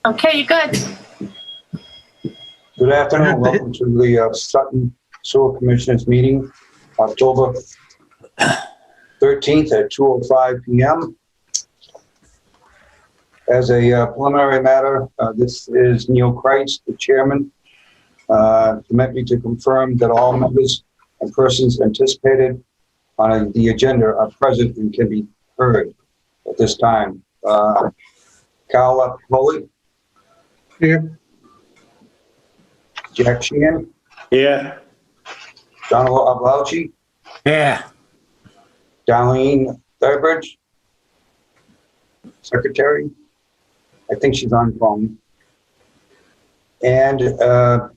Okay, you're good. Good afternoon. Welcome to the Sutton Sewer Commissioners meeting, October 13th at 2:05 p.m. As a preliminary matter, this is Neil Kreitz, the chairman. Permit me to confirm that all members and persons anticipated on the agenda are present and can be heard at this time. Carla Foley. Here. Jack Sheehan. Here. Donald Ablauchi. Yeah. Darlene Thurbridge. Secretary. I think she's on phone. And the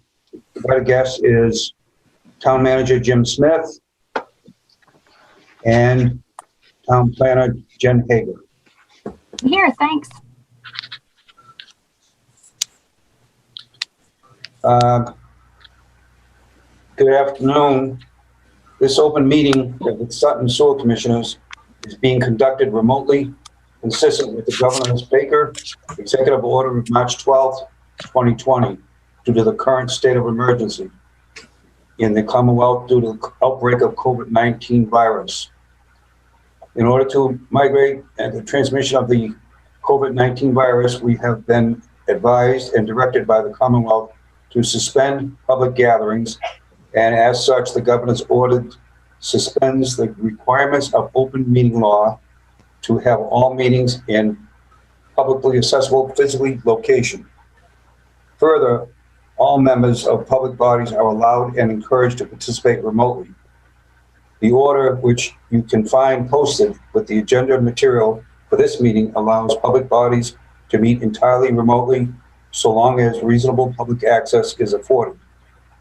other guest is Town Manager Jim Smith and Town Planner Jen Hager. Here, thanks. Good afternoon. This open meeting of the Sutton Sewer Commissioners is being conducted remotely, consistent with the Governor's Baker Executive Order of March 12th, 2020, due to the current state of emergency in the Commonwealth due to the outbreak of COVID-19 virus. In order to mitigate the transmission of the COVID-19 virus, we have been advised and directed by the Commonwealth to suspend public gatherings, and as such, the Governor's order suspends the requirements of open meeting law to have all meetings in publicly accessible physically location. Further, all members of public bodies are allowed and encouraged to participate remotely. The order, which you can find posted with the agenda material for this meeting, allows public bodies to meet entirely remotely so long as reasonable public access is afforded,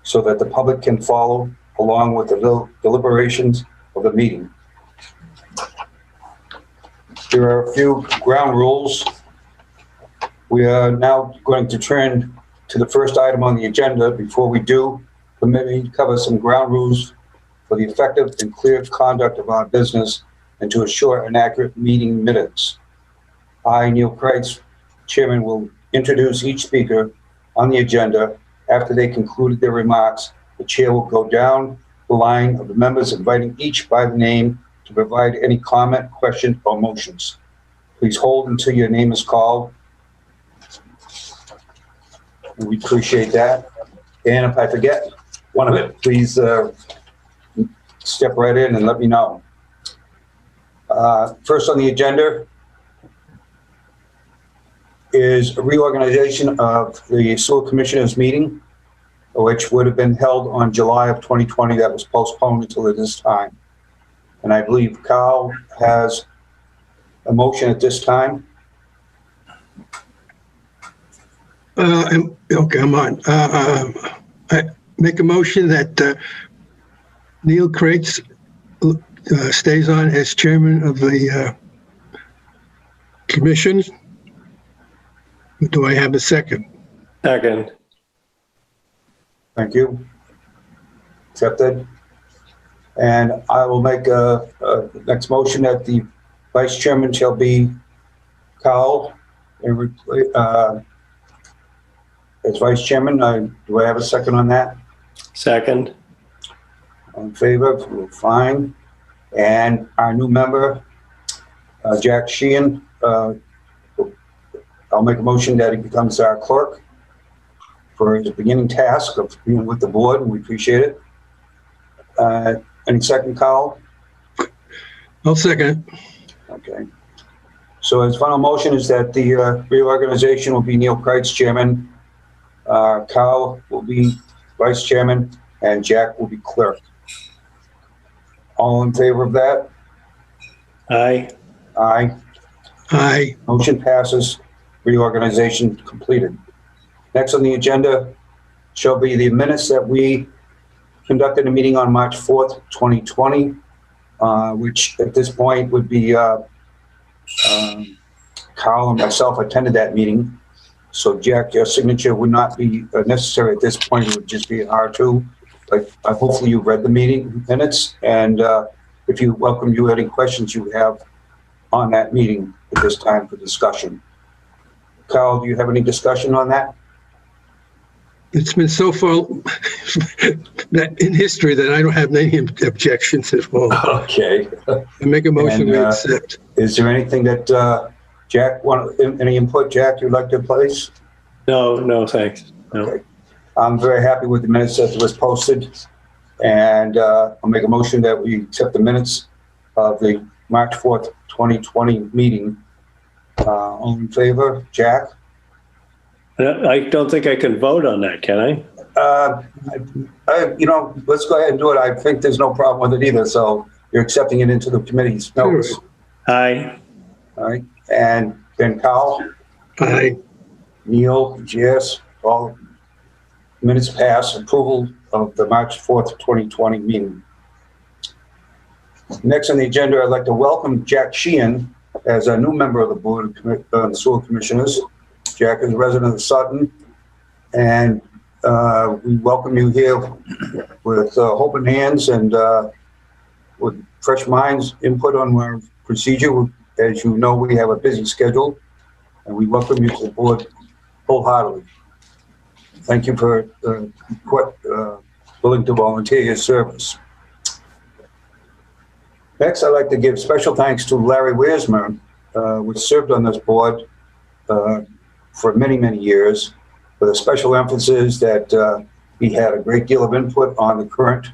so that the public can follow along with the deliberations of the meeting. There are a few ground rules. We are now going to turn to the first item on the agenda. Before we do, permit me to cover some ground rules for the effective and clear conduct of our business and to assure an accurate meeting minutes. I, Neil Kreitz, Chairman, will introduce each speaker on the agenda. After they concluded their remarks, the chair will go down the line of the members, inviting each by name to provide any comment, question, or motions. Please hold until your name is called. We appreciate that. And if I forget one of it, please step right in and let me know. First on the agenda is a reorganization of the Sewer Commissioners meeting, which would have been held on July of 2020. That was postponed until this time. And I believe Carl has a motion at this time. Okay, I'm on. I make a motion that Neil Kreitz stays on as chairman of the commission. Do I have a second? Second. Thank you. Accepted. And I will make a next motion that the vice chairman shall be Carl as vice chairman. Do I have a second on that? Second. All in favor? We're fine. And our new member, Jack Sheehan, I'll make a motion that he becomes our clerk for his beginning task of being with the board, and we appreciate it. Any second, Carl? I'll second. Okay. So his final motion is that the reorganization will be Neil Kreitz chairman, Carl will be vice chairman, and Jack will be clerk. All in favor of that? Aye. Aye. Aye. Motion passes. Reorganization completed. Next on the agenda shall be the minutes that we conducted a meeting on March 4th, 2020, which at this point would be Carl and myself attended that meeting. So Jack, your signature would not be necessary at this point. It would just be an R2. But hopefully you've read the meeting minutes, and if you welcome you any questions you have on that meeting at this time for discussion. Carl, do you have any discussion on that? It's been so far that in history that I don't have any objections at all. Okay. I make a motion And, we accept. Is there anything that Jack, any input, Jack, you'd like to place? No, thanks. No. Okay. I'm very happy with the minutes that was posted, and I'll make a motion that we accept the minutes of the March 4th, 2020 meeting. All in favor? Jack? I don't think I can vote on that, can I? Let's go ahead and do it. I think there's no problem with it either, so you're accepting it into the committee's notes. Sure. Aye. All right, and then Carl? Aye. Neil, yes, all minutes pass. Approval of the March 4th, 2020 meeting. Next on the agenda, I'd like to welcome Jack Sheehan as a new member of the Board of Sewer Commissioners. Jack is a resident of Sutton, and we welcome you here with open hands and with fresh minds, input on our procedure. As you know, we have a busy schedule, and we welcome you to the board wholeheartedly. Thank you for willing to volunteer your service. Next, I'd like to give special thanks to Larry Wiersma, which served on this board for many, many years, with a special emphasis that he had a great deal of input on the current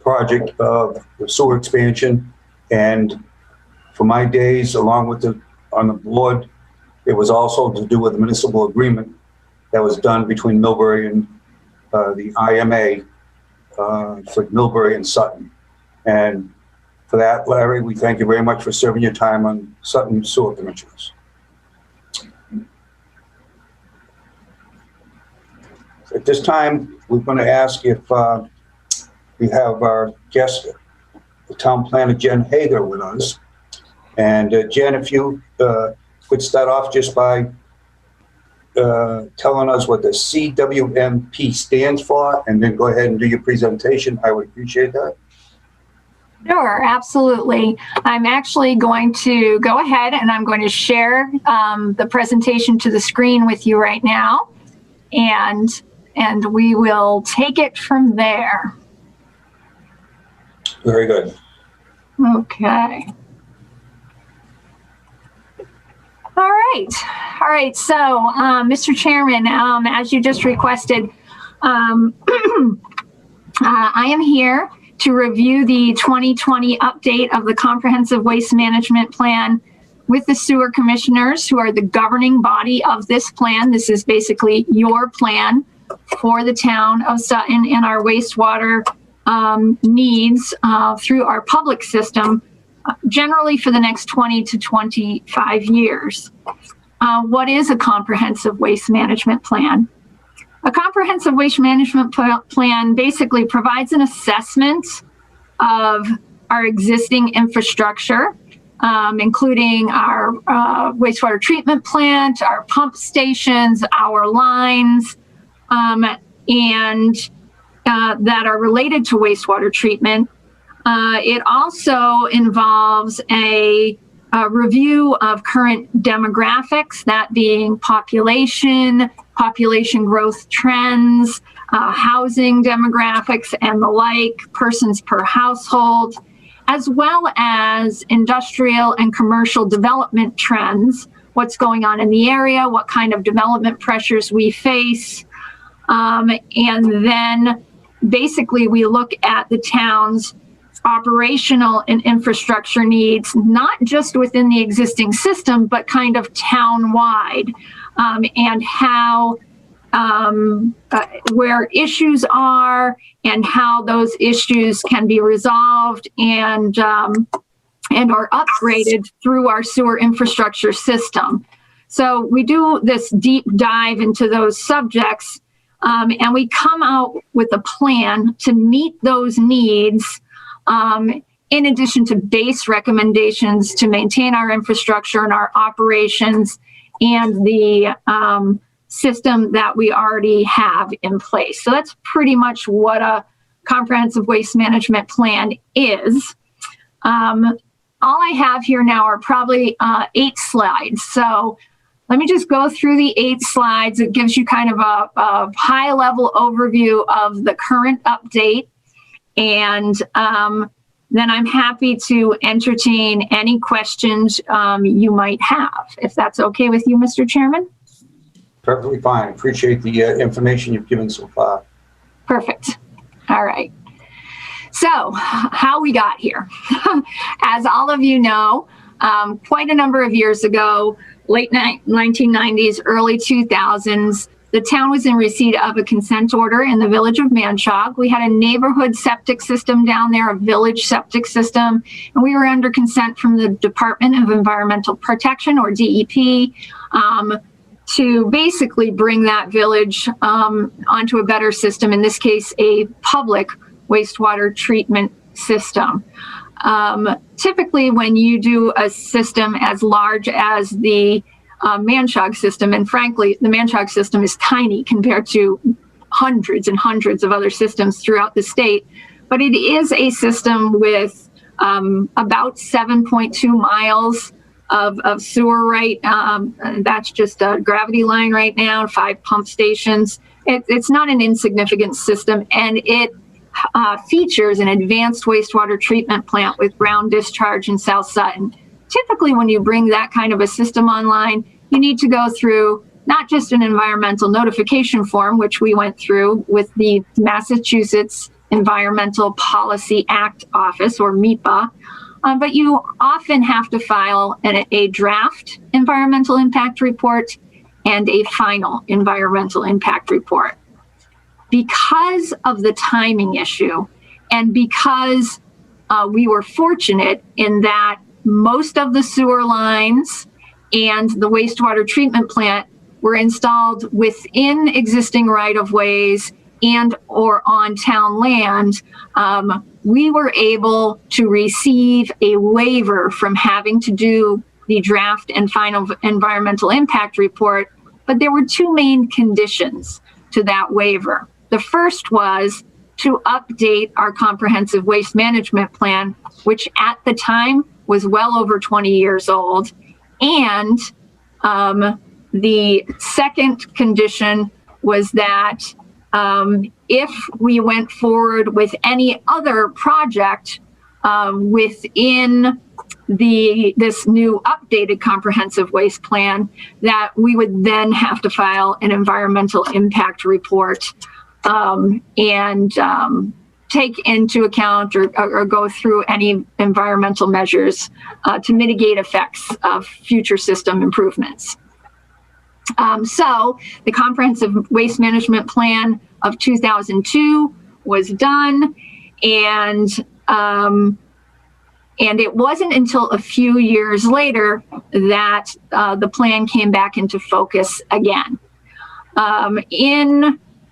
project of the sewer expansion. And for my days, along with on the board, it was also to do with the municipal agreement that was done between Millbury and the IMA for Millbury and Sutton. And for that, Larry, we thank you very much for serving your time on Sutton Sewer Commissioners. At this time, we're going to ask if we have our guest, the town planner, Jen Hager, with us. And Jen, if you could start off just by telling us what the CWMP stands for, and then go ahead and do your presentation. I would appreciate that. Sure, absolutely. I'm actually going to go ahead and I'm going to share the presentation to the screen with you right now, and we will take it from there. Very good. Okay. All right. So, Mr. Chairman, as you just requested, I am here to review the 2020 update of the Comprehensive Waste Management Plan with the sewer commissioners, who are the governing body of this plan. This is basically your plan for the town of Sutton and our wastewater needs through our public system, generally for the next 20 to 25 years. What is a comprehensive waste management plan? A comprehensive waste management plan basically provides an assessment of our existing infrastructure, including our wastewater treatment plant, our pump stations, our lines, and that are related to wastewater treatment. It also involves a review of current demographics, that being population growth trends, housing demographics and the like, persons per household, as well as industrial and commercial development trends, what's going on in the area, what kind of development pressures we face. And then basically we look at the town's operational and infrastructure needs, not just within the existing system, but kind of town-wide, and how where issues are and how those issues can be resolved and are upgraded through our sewer infrastructure system. So we do this deep dive into those subjects, and we come out with a plan to meet those needs, in addition to base recommendations to maintain our infrastructure and our operations and the system that we already have in place. So that's pretty much what a comprehensive waste management plan is. All I have here now are probably 8 slides. So let me just go through the 8 slides. It gives you kind of a high-level overview of the current update. And then I'm happy to entertain any questions you might have, if that's okay with you, Mr. Chairman. Perfectly fine. Appreciate the information you've given so far. Perfect. All right. So how we got here. As all of you know, quite a number of years ago, late 1990s, early 2000s, the town was in receipt of a consent order in the village of Manchog. We had a neighborhood septic system down there, a village septic system, and we were under consent from the Department of Environmental Protection, or DEP, to basically bring that village onto a better system, in this case, a public wastewater treatment system. Typically, when you do a system as large as the Manchog system, and frankly, the Manchog system is tiny compared to hundreds and hundreds of other systems throughout the state, but it is a system with about 7.2 miles of sewer, right? That's just a gravity line right now, 5 pump stations. It's not an insignificant system, and it features an advanced wastewater treatment plant with ground discharge in South Sutton. Typically, when you bring that kind of a system online, you need to go through not just an environmental notification form, which we went through with the Massachusetts Environmental Policy Act Office, or MEPA, but you often have to file a draft environmental impact report and a final environmental impact report. Because of the timing issue, and because we were fortunate in that most of the sewer lines and the wastewater treatment plant were installed within existing right-of-ways and or on town land, we were able to receive a waiver from having to do the draft and final environmental impact report. But there were 2 main conditions to that waiver. The first was to update our comprehensive waste management plan, which at the time was well over 20 years old. And the second condition was that if we went forward with any other project within this new updated comprehensive waste plan, that we would then have to file an environmental impact report and take into account or go through any environmental measures to mitigate effects of future system improvements. So the comprehensive waste management plan of 2002 was done, and it wasn't until a few years later that the plan came back into focus again.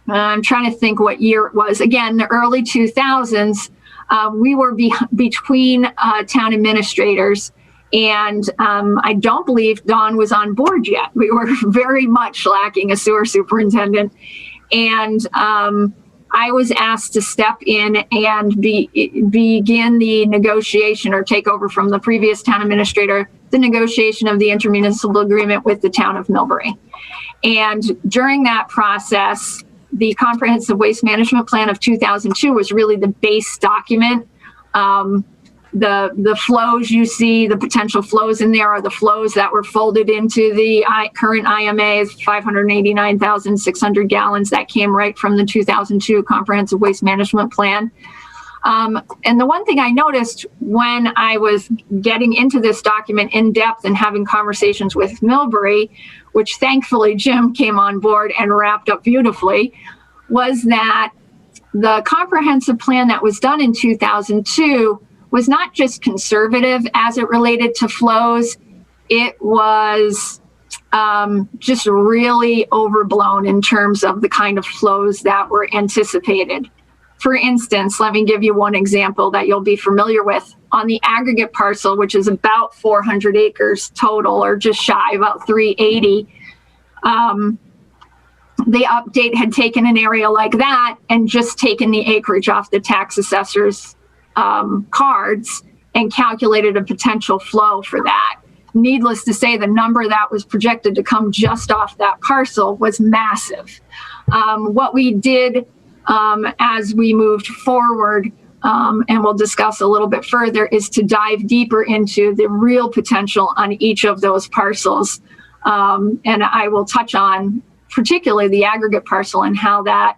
I'm trying to think what year it was. Again, the early 2000s, we were between town administrators, and I don't believe Dawn was on board yet. We were very much lacking a sewer superintendent, and I was asked to step in and begin the negotiation, or take over from the previous town administrator, the negotiation of the intermunicipal agreement with the town of Millbury. And during that process, the comprehensive waste management plan of 2002 was really the base document. The flows you see, the potential flows in there, are the flows that were folded into the current IMA, 589,600 gallons that came right from the 2002 comprehensive waste management plan. And the one thing I noticed when I was getting into this document in depth and having conversations with Millbury, which thankfully Jim came on board and wrapped up beautifully, was that the comprehensive plan that was done in 2002 was not just conservative as it related to flows. It was just really overblown in terms of the kind of flows that were anticipated. For instance, let me give you one example that you'll be familiar with. On the aggregate parcel, which is about 400 acres total, or just shy, about 380, the update had taken an area like that and just taken the acreage off the tax assessor's cards and calculated a potential flow for that. needless to say, the number that was projected to come just off that parcel was massive. What we did as we moved forward, and we'll discuss a little bit further, is to dive deeper into the real potential on each of those parcels. And I will touch on particularly the aggregate parcel and how that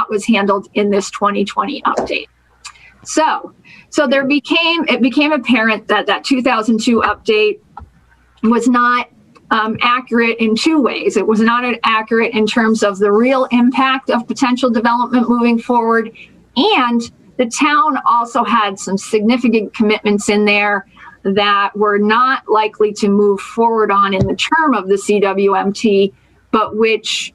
was handled in this 2020 update. So it became apparent that that 2002 update was not accurate in two ways. It was not accurate in terms of the real impact of potential development moving forward, and the town also had some significant commitments in there that were not likely to move forward on in the term of the CWMT, but which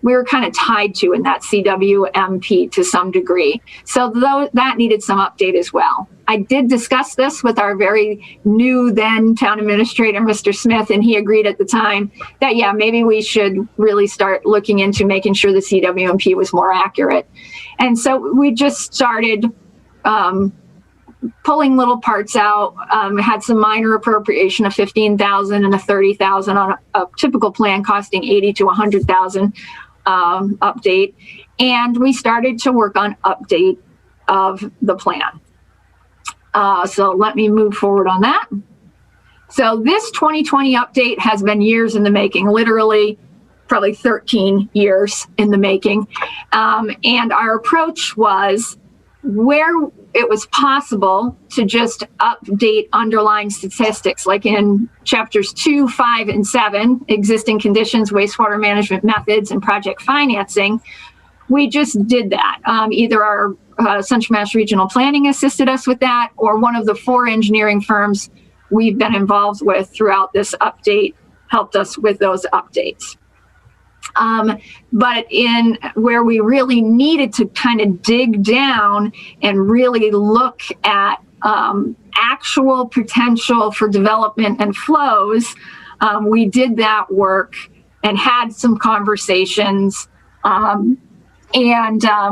we were kind of tied to in that CWMP to some degree. So that needed some update as well. I did discuss this with our very new then town administrator, Mr. Smith, and he agreed at the time that, yeah, maybe we should really start looking into making sure the CWMP was more accurate. And so we just started pulling little parts out, had some minor appropriation of $15,000 and a $30,000 on a typical plan costing $80,000 to $100,000 update. And we started to work on update of the plan. So let me move forward on that. So this 2020 update has been years in the making, literally probably 13 years in the making. And our approach was, where it was possible to just update underlying statistics, like in chapters 2, 5, and 7, existing conditions, wastewater management methods, and project financing, we just did that. Either our Central Mass Regional Planning assisted us with that, or one of the 4 engineering firms we've been involved with throughout this update helped us with those updates. But in where we really needed to kind of dig down and really look at actual potential for development and flows, we did that work and had some conversations, and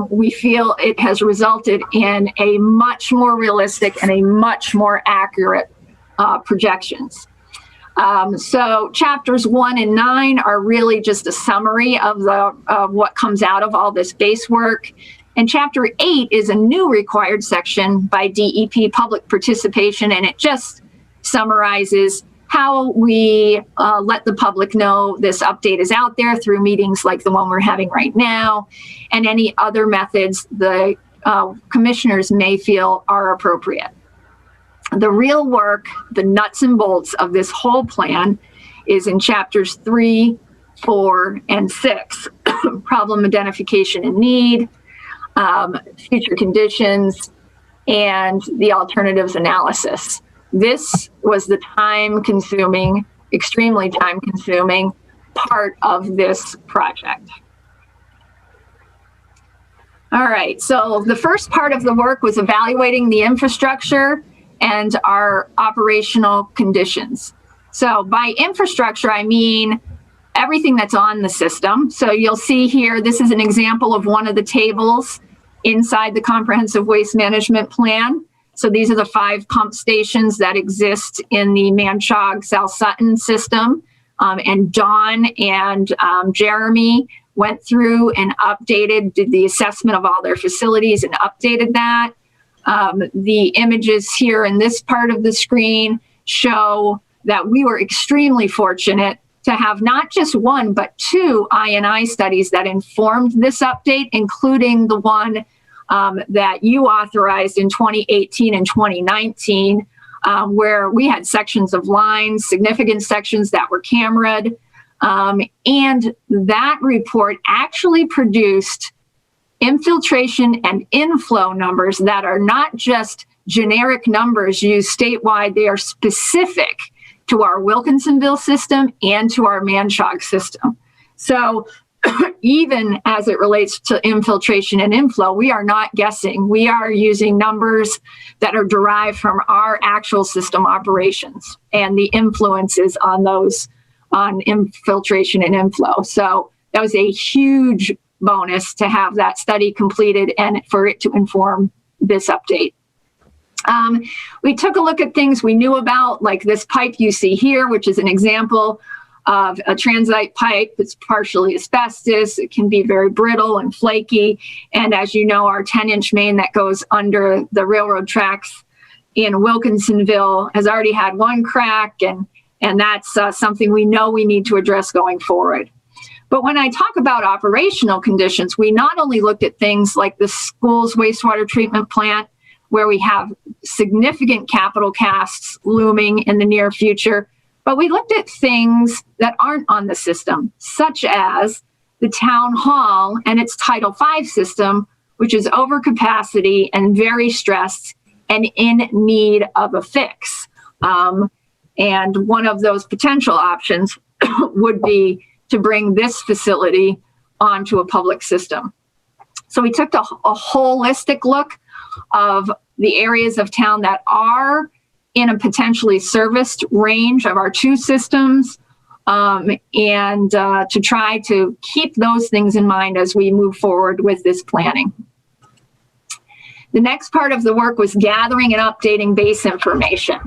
we feel it has resulted in a much more realistic and a much more accurate projections. So chapters 1 and 9 are really just a summary of what comes out of all this base work. And chapter 8 is a new required section by DEP, public participation, and it just summarizes how we let the public know this update is out there through meetings like the one we're having right now, and any other methods the commissioners may feel are appropriate. The real work, the nuts and bolts of this whole plan, is in chapters 3, 4, and 6. Problem identification and need, future conditions, and the alternatives analysis. This was the time-consuming, extremely time-consuming part of this project. All right, so the first part of the work was evaluating the infrastructure and our operational conditions. So by infrastructure, I mean everything that's on the system. So you'll see here, this is an example of one of the tables inside the Comprehensive Waste Management Plan. So these are the 5 pump stations that exist in the Manchog South Sutton system. And Dawn and Jeremy went through and did the assessment of all their facilities and updated that. The images here in this part of the screen show that we were extremely fortunate to have not just 1, but 2 I&I studies that informed this update, including the one that you authorized in 2018 and 2019, where we had sections of lines, significant sections that were cameraed. And that report actually produced infiltration and inflow numbers that are not just generic numbers used statewide. They are specific to our Wilkinsonville system and to our Manchog system. So even as it relates to infiltration and inflow, we are not guessing. We are using numbers that are derived from our actual system operations and the influences on those, on infiltration and inflow. So that was a huge bonus to have that study completed and for it to inform this update. We took a look at things we knew about, like this pipe you see here, which is an example of a transite pipe. It's partially asbestos. It can be very brittle and flaky. And as you know, our 10-inch main that goes under the railroad tracks in Wilkinsonville has already had one crack, and that's something we know we need to address going forward. But when I talk about operational conditions, we not only looked at things like the school's wastewater treatment plant, where we have significant capital costs looming in the near future, but we looked at things that aren't on the system, such as the town hall and its Title V system, which is over capacity and very stressed and in need of a fix. And one of those potential options would be to bring this facility onto a public system. So we took a holistic look of the areas of town that are in a potentially serviced range of our two systems, and to try to keep those things in mind as we move forward with this planning. The next part of the work was gathering and updating base information.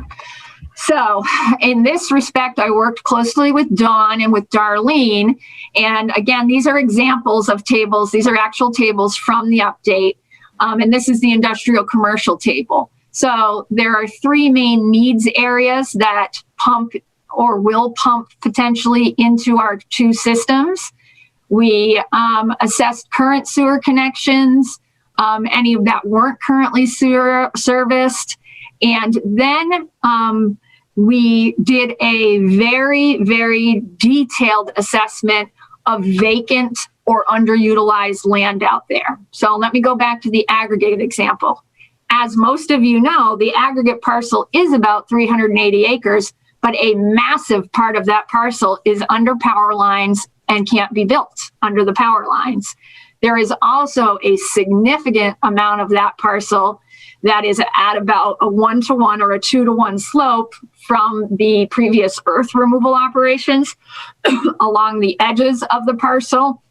So in this respect, I worked closely with Dawn and with Darlene. And again, these are examples of tables. These are actual tables from the update. And this is the industrial commercial table. So there are three main needs areas that pump or will pump potentially into our two systems. We assessed current sewer connections, any of that weren't currently sewer serviced. And then we did a very, very detailed assessment of vacant or underutilized land out there. So let me go back to the aggregate example. As most of you know, the aggregate parcel is about 380 acres, but a massive part of that parcel is under power lines and can't be built under the power lines. There is also a significant amount of that parcel that is at about a 1-to-1 or a 2-to-1 slope from the previous earth removal operations along the edges of the parcel.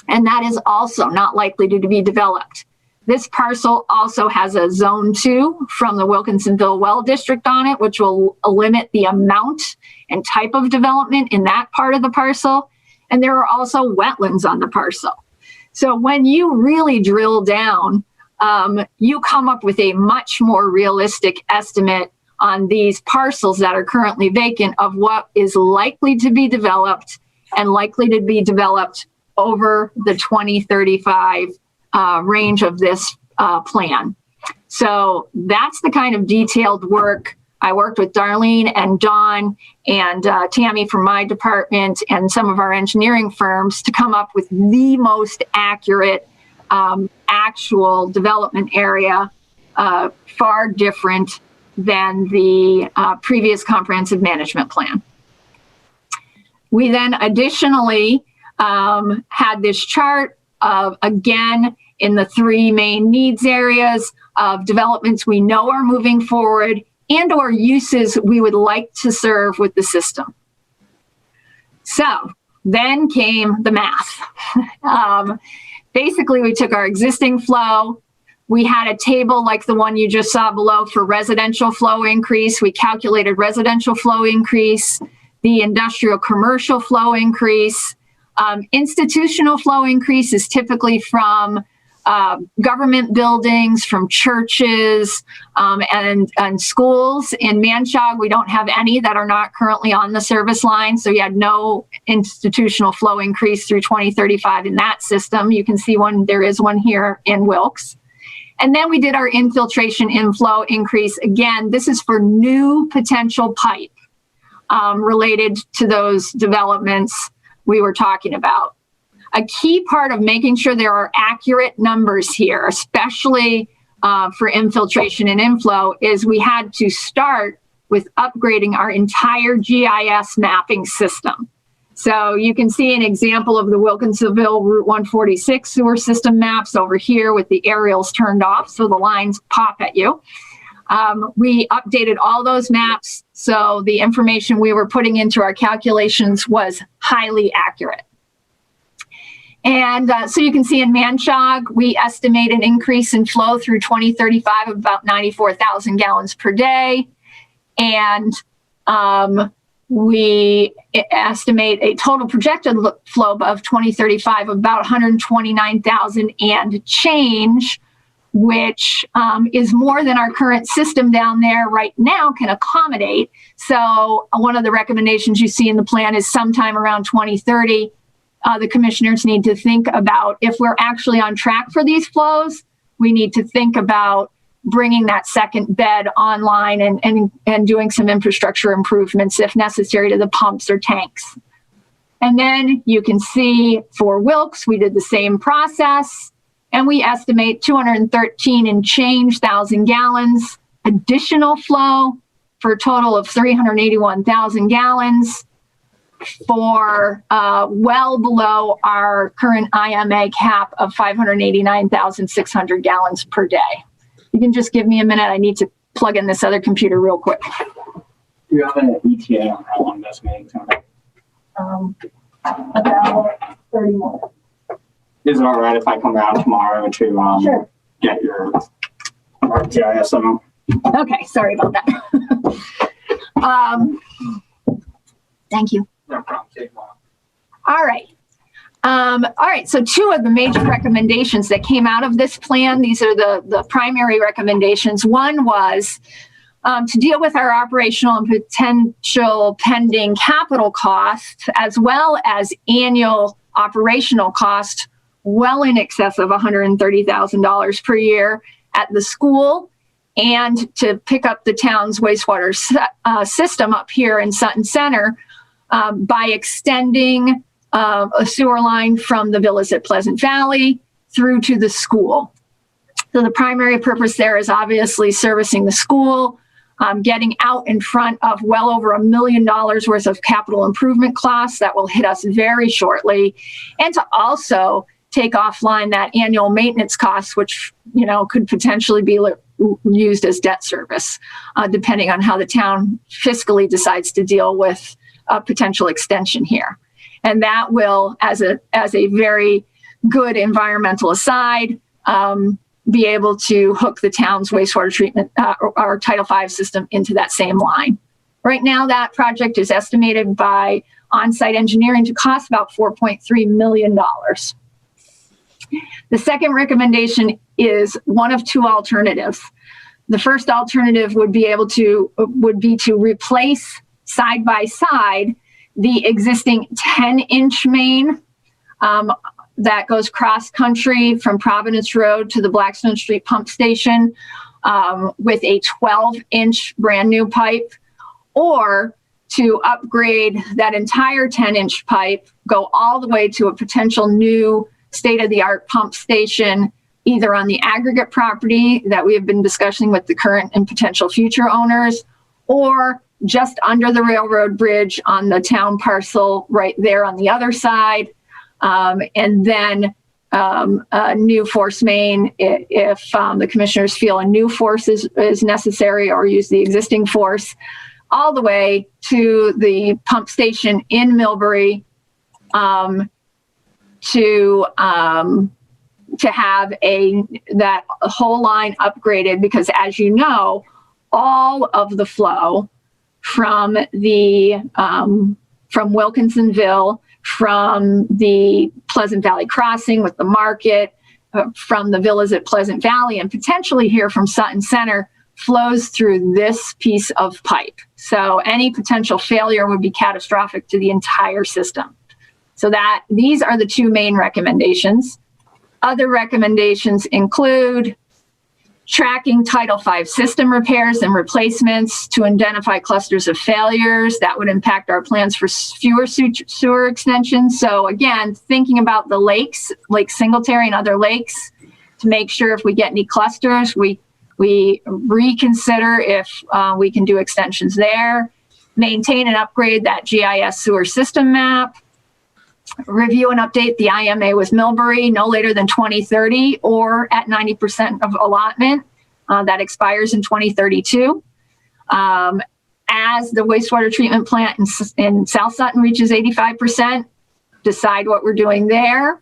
And that is also not likely to be developed. This parcel also has a zone 2 from the Wilkinsonville Well District on it, which will limit the amount and type of development in that part of the parcel. And there are also wetlands on the parcel. So when you really drill down, you come up with a much more realistic estimate on these parcels that are currently vacant of what is likely to be developed and likely to be developed over the 2035 range of this plan. So that's the kind of detailed work. I worked with Darlene and Dawn and Tammy from my department and some of our engineering firms to come up with the most accurate actual development area, far different than the previous comprehensive management plan. We then additionally had this chart of, again, in the three main needs areas of developments we know are moving forward and or uses we would like to serve with the system. So then came the math. Basically, we took our existing flow. We had a table like the one you just saw below for residential flow increase. We calculated residential flow increase, the industrial commercial flow increase. Institutional flow increase is typically from government buildings, from churches, and schools. In Manchog, we don't have any that are not currently on the service line. So you had no institutional flow increase through 2035 in that system. You can see one, there is one here in Wilkes. And then we did our infiltration inflow increase. Again, this is for new potential pipe related to those developments we were talking about. A key part of making sure there are accurate numbers here, especially for infiltration and inflow, is we had to start with upgrading our entire GIS mapping system. So you can see an example of the Wilkinsonville Route 146 sewer system maps over here with the aerials turned off so the lines pop at you. We updated all those maps so the information we were putting into our calculations was highly accurate. And so you can see in Manchog, we estimate an increase in flow through 2035 of about 94,000 gallons per day. And we estimate a total projected flow of 2035 of about 129,000 and change, which is more than our current system down there right now can accommodate. So one of the recommendations you see in the plan is sometime around 2030, the commissioners need to think about if we're actually on track for these flows, we need to think about bringing that second bed online and doing some infrastructure improvements if necessary to the pumps or tanks. And then you can see for Wilkes, we did the same process. And we estimate 213 and change thousand gallons additional flow for a total of 381,000 gallons for well below our current IMA cap of 589,600 gallons per day. You can just give me a minute. I need to plug in this other computer real quick. Do you have an ETA on how long this meeting's going to take? About 30 more. Is it all right if I come down tomorrow to Sure. get your RTIS ammo? Okay, sorry about that. Thank you. No problem. Take a while. All right. So two of the major recommendations that came out of this plan, these are the primary recommendations. One was to deal with our operational and potential pending capital costs, as well as annual operational cost well in excess of $130,000 per year at the school, and to pick up the town's wastewater system up here in Sutton Center by extending a sewer line from the villas at Pleasant Valley through to the school. So the primary purpose there is obviously servicing the school, getting out in front of well over $1 million worth of capital improvement costs that will hit us very shortly, and to also take offline that annual maintenance costs, which, you know, could potentially be used as debt service, depending on how the town fiscally decides to deal with a potential extension here. And that will, as a very good environmental aside, be able to hook the town's wastewater treatment, our Title V system into that same line. Right now, that project is estimated by on-site engineering to cost about $4.3 million. The second recommendation is one of two alternatives. The first alternative would be to replace side by side the existing 10-inch main that goes cross country from Providence Road to the Blackstone Street pump station with a 12-inch brand new pipe, or to upgrade that entire 10-inch pipe, go all the way to a potential new state-of-the-art pump station, either on the aggregate property that we have been discussing with the current and potential future owners, or just under the railroad bridge on the town parcel right there on the other side. And then a new force main if the commissioners feel a new force is necessary, or use the existing force, all the way to the pump station in Millbury to have that whole line upgraded, because as you know, all of the flow from Wilkinsonville, from the Pleasant Valley crossing with the market, from the villas at Pleasant Valley, and potentially here from Sutton Center, flows through this piece of pipe. So any potential failure would be catastrophic to the entire system. So these are the two main recommendations. Other recommendations include tracking Title V system repairs and replacements to identify clusters of failures that would impact our plans for fewer sewer extensions. So again, thinking about the lakes, Lake Singletary and other lakes, to make sure if we get any clusters, we reconsider if we can do extensions there. Maintain and upgrade that GIS sewer system map. Review and update the IMA with Millbury no later than 2030 or at 90% of allotment. That expires in 2032. As the wastewater treatment plant in South Sutton reaches 85%, decide what we're doing there.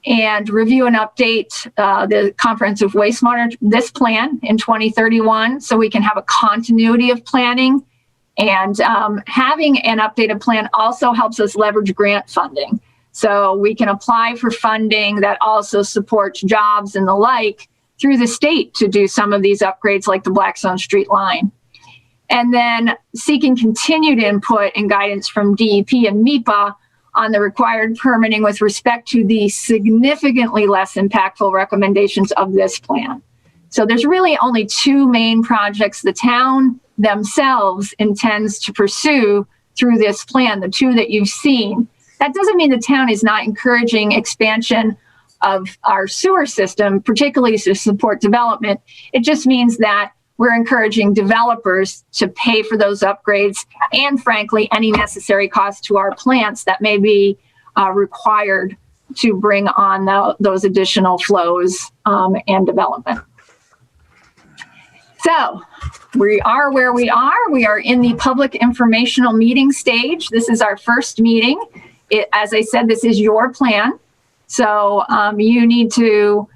and review and update the comprehensive wastewater, this plan in 2031, so we can have a continuity of planning. And having an updated plan also helps us leverage grant funding. So we can apply for funding that also supports jobs and the like through the state to do some of these upgrades like the Blackstone Street line. And then seeking continued input and guidance from DEP and MEPA on the required permitting with respect to the significantly less impactful recommendations of this plan. So there's really only two main projects the town themselves intends to pursue through this plan, the two that you've seen. That doesn't mean the town is not encouraging expansion of our sewer system, particularly to support development. It just means that we're encouraging developers to pay for those upgrades and, frankly, any necessary costs to our plants that may be required to bring on those additional flows and development. So we are where we are. We are in the public informational meeting stage. This is our first meeting. As I said, this is your plan. So you need to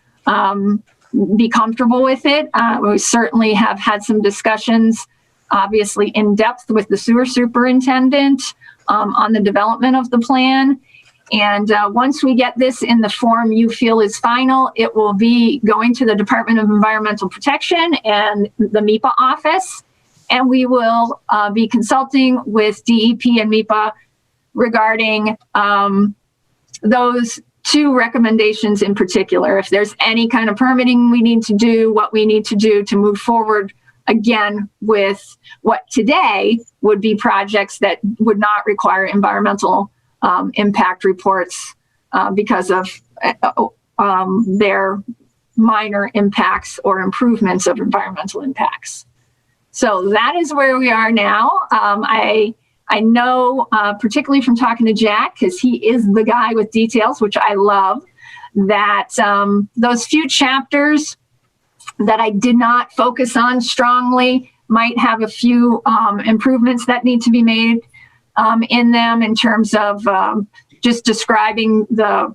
be comfortable with it. We certainly have had some discussions, obviously in depth with the sewer superintendent on the development of the plan. And once we get this in the form you feel is final, it will be going to the Department of Environmental Protection and the MEPA office. And we will be consulting with DEP and MEPA regarding those two recommendations in particular. If there's any kind of permitting we need to do, what we need to do to move forward again with what today would be projects that would not require environmental impact reports because of their minor impacts or improvements of environmental impacts. So that is where we are now. I know, particularly from talking to Jack, because he is the guy with details, which I love, that those few chapters that I did not focus on strongly might have a few improvements that need to be made in them in terms of just describing the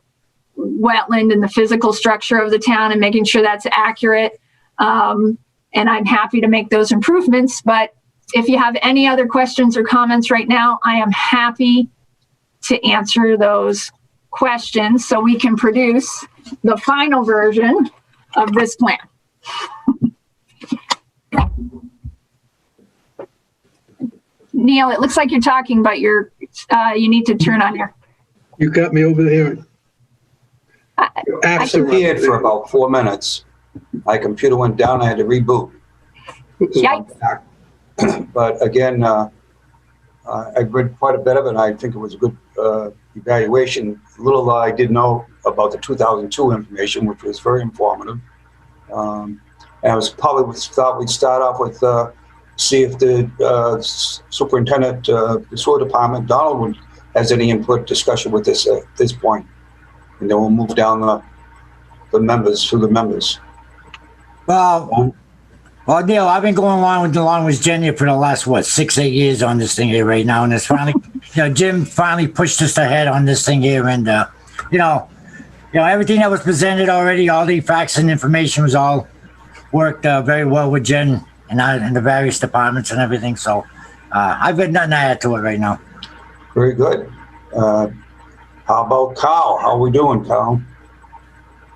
wetland and the physical structure of the town and making sure that's accurate. And I'm happy to make those improvements. But if you have any other questions or comments right now, I am happy to answer those questions so we can produce the final version of this plan. Neil, it looks like you're talking, but you need to turn on your. You got me over there. I disappeared for about 4 minutes. My computer went down. I had to reboot. Yikes. But again, I read quite a bit of it. I think it was a good evaluation. Little I did know about the 2002 information, which was very informative. And I was probably thought we'd start off with see if the superintendent, the sewer department, Donald, has any input discussion with this at this point, and then we'll move down the members through the members. Well, Neil, I've been going along with Jenny for the last, 6-8 years on this thing here right now. And it's finally, Jim finally pushed us ahead on this thing here. And, everything that was presented already, all the facts and information was all worked very well with Jen and the various departments and everything. So I've got nothing to add to it right now. Very good. How about Carl? How are we doing, Carl?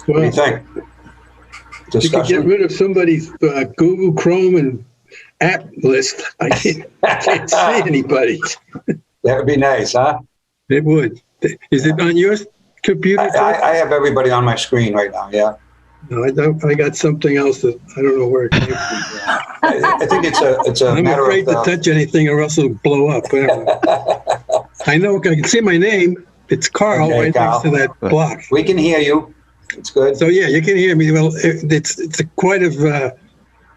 What do you think? You could get rid of somebody's Google Chrome and app list. I can't see anybody. That would be nice, huh? It would. Is it on your computer? I have everybody on my screen right now, yeah. No, I don't. I got something else that I don't know where it came from. I think it's a I'm matter afraid to touch anything or else it'll blow up. I know I can see my name. It's Carl, Okay, right Carl. next to that block. We can hear you. It's good. So yeah, you can hear me. Well, it's a quite a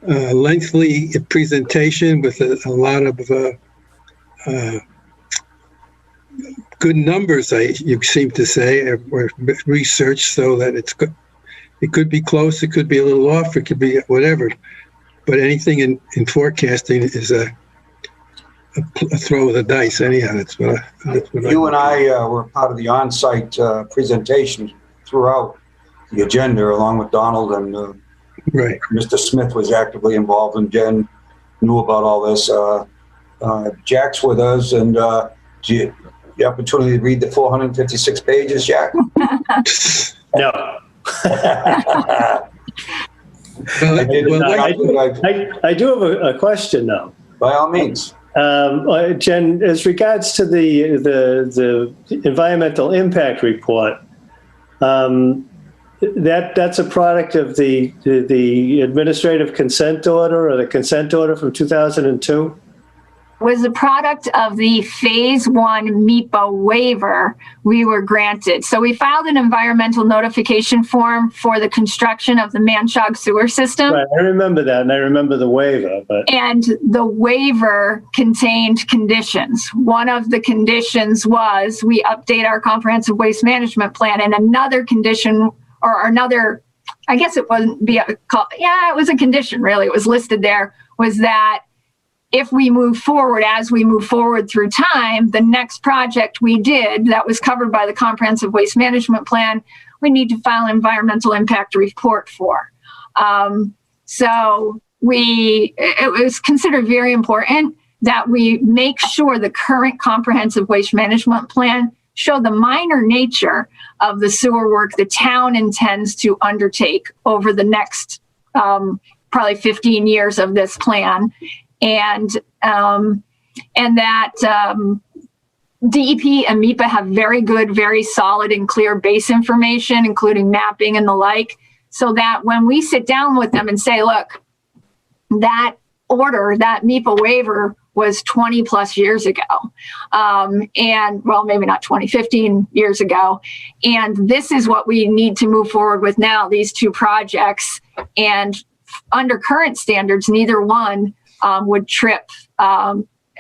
lengthy presentation with a lot of good numbers. You seem to say, or research, so that it's good. It could be close. It could be a little off. It could be whatever. But anything in forecasting is a throw of the dice. Anyhow, that's what you and I were part of the on-site presentation throughout the agenda along with Donald, and Right. Mr. Smith was actively involved, and Jen knew about all this. Jack's with us, and the opportunity to read the 456 pages, Jack? No. I did. I do have a question, though. By all means. Jen, as regards to the environmental impact report, that's a product of the administrative consent order or the consent order from 2002? Was a product of the phase 1 MEPA waiver we were granted. So we filed an environmental notification form for the construction of the Manchog sewer system. Right, I remember that, and I remember the waiver. And the waiver contained conditions. One of the conditions was we update our comprehensive waste management plan, and another condition, or another, I guess it wasn't it was a condition, really. It was listed there, was that if we move forward, as we move forward through time, the next project we did that was covered by the comprehensive waste management plan, we need to file an environmental impact report for. So it was considered very important that we make sure the current comprehensive waste management plan show the minor nature of the sewer work the town intends to undertake over the next probably 15 years of this plan. And that DEP and MEPA have very good, very solid and clear base information, including mapping and the like, so that when we sit down with them and say, look, that order, that MEPA waiver was 20 plus years ago. And well, maybe not 20, 15 years ago. And this is what we need to move forward with now, these two projects. And under current standards, neither one would trip a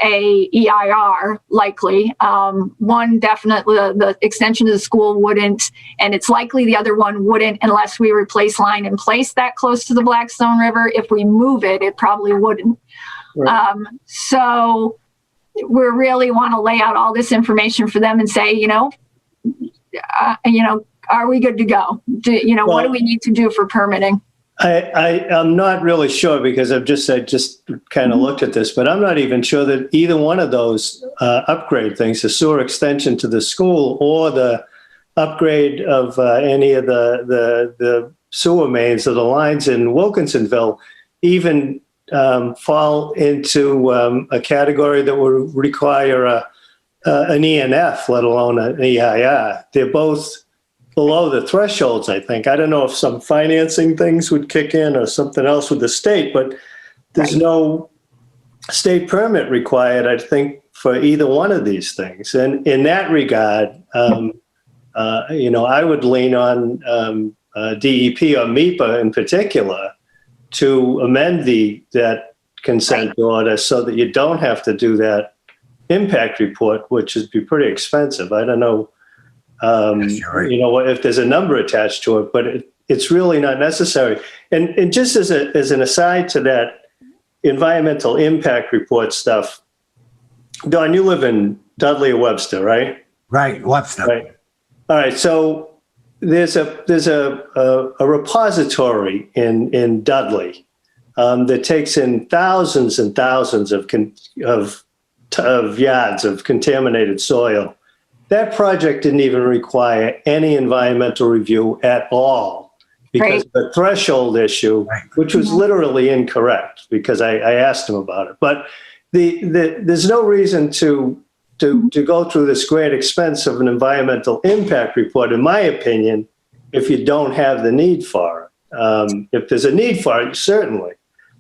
EIR likely. One definitely, the extension of the school wouldn't, and it's likely the other one wouldn't unless we replace line in place that close to the Blackstone River. If we move it, it probably wouldn't. Right. So we really want to lay out all this information for them and say, are we good to go? What do we need to do for permitting? I'm not really sure because I just kind of looked at this, but I'm not even sure that either one of those upgrade things, the sewer extension to the school or the upgrade of any of the sewer mains or the lines in Wilkinsonville, even fall into a category that would require an ENF, let alone an EIR. They're both below the thresholds, I think. I don't know if some financing things would kick in or something else with the state, but there's no state permit required, I think, for either one of these things. And in that regard, I would lean on DEP or MEPA in particular to amend that consent order so that you don't have to do that impact report, which would be pretty expensive. I don't know. If there's a number attached to it, but it's really not necessary. And just as an aside to that environmental impact report stuff, Don, you live in Dudley or Webster, right? Right, Webster. Right. All right. So there's a repository in Dudley that takes in thousands and thousands of yards of contaminated soil. That project didn't even require any environmental review at all because of the threshold issue, which was literally incorrect because I asked him about it. But there's no reason to go through this great expense of an environmental impact report, in my opinion, if you don't have the need for it. If there's a need for it, certainly.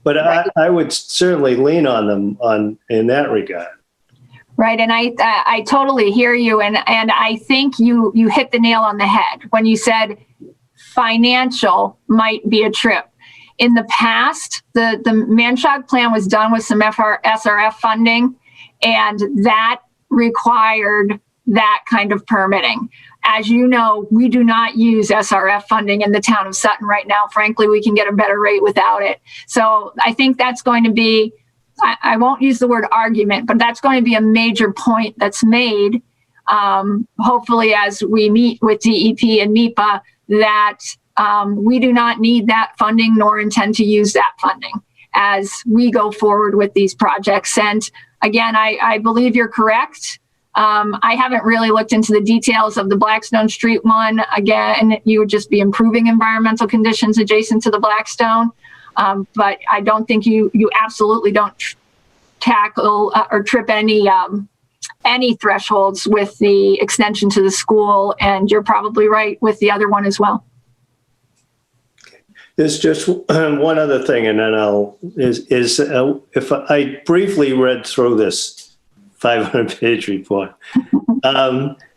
But I would certainly lean on them in that regard. Right. And I totally hear you. And I think you hit the nail on the head when you said financial might be a trip. In the past, the Manchog plan was done with some SRF funding, and that required that kind of permitting. As you know, we do not use SRF funding in the town of Sutton right now. Frankly, we can get a better rate without it. So I think that's going to be, I won't use the word argument, but that's going to be a major point that's made, hopefully as we meet with DEP and MEPA that we do not need that funding nor intend to use that funding as we go forward with these projects. And again, I believe you're correct. I haven't really looked into the details of the Blackstone Street one. Again, you would just be improving environmental conditions adjacent to the Blackstone. But I don't think you absolutely don't tackle or trip any thresholds with the extension to the school. And you're probably right with the other one as well. There's just one other thing, and then if I briefly read through this 500-page report,